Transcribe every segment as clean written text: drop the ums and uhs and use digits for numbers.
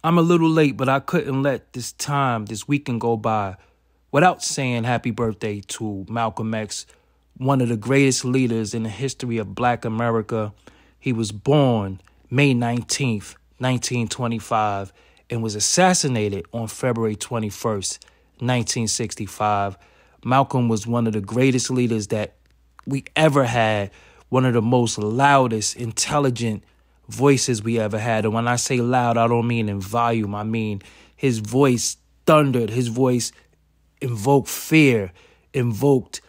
I'm a little late, but I couldn't let this weekend go by without saying happy birthday to Malcolm X, one of the greatest leaders in the history of Black America. He was born May 19th, 1925, and was assassinated on February 21st, 1965. Malcolm was one of the greatest leaders that we ever had, one of the most loudest, intelligent voices we ever had. And when I say loud, I don't mean in volume. I mean his voice thundered. His voice invoked fear, invoked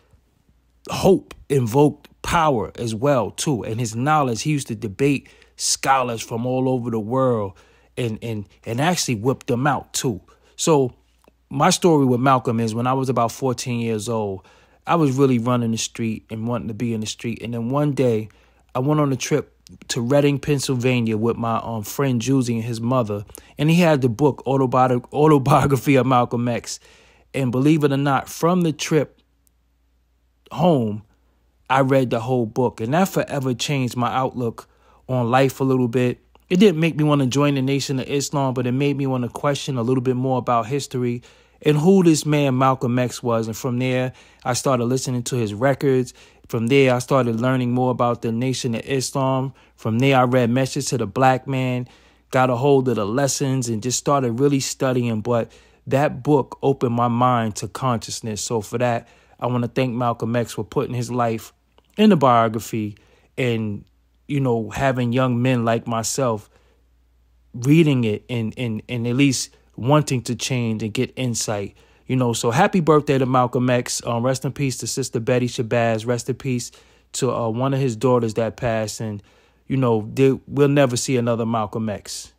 hope, invoked power as well, too. And his knowledge, he used to debate scholars from all over the world and actually whip them out, too. So my story with Malcolm is when I was about 14 years old, I was really running the street and wanting to be in the street. And then one day I went on a trip to Reading, Pennsylvania with my friend Juicy and his mother. And he had the book Autobiography of Malcolm X. And believe it or not, from the trip home, I read the whole book. And that forever changed my outlook on life a little bit. It didn't make me want to join the Nation of Islam, but it made me want to question a little bit more about history and who this man Malcolm X was. And from there, I started listening to his records. From there, I started learning more about the Nation of Islam. From there, I read Message to the Black Man, got a hold of the lessons, and just started really studying. But that book opened my mind to consciousness. So for that, I want to thank Malcolm X for putting his life in the biography and, you know, having young men like myself reading it and at least wanting to change and get insight. You know, so happy birthday to Malcolm X. Rest in peace to Sister Betty Shabazz. Rest in peace to one of his daughters that passed. And, you know, we'll never see another Malcolm X.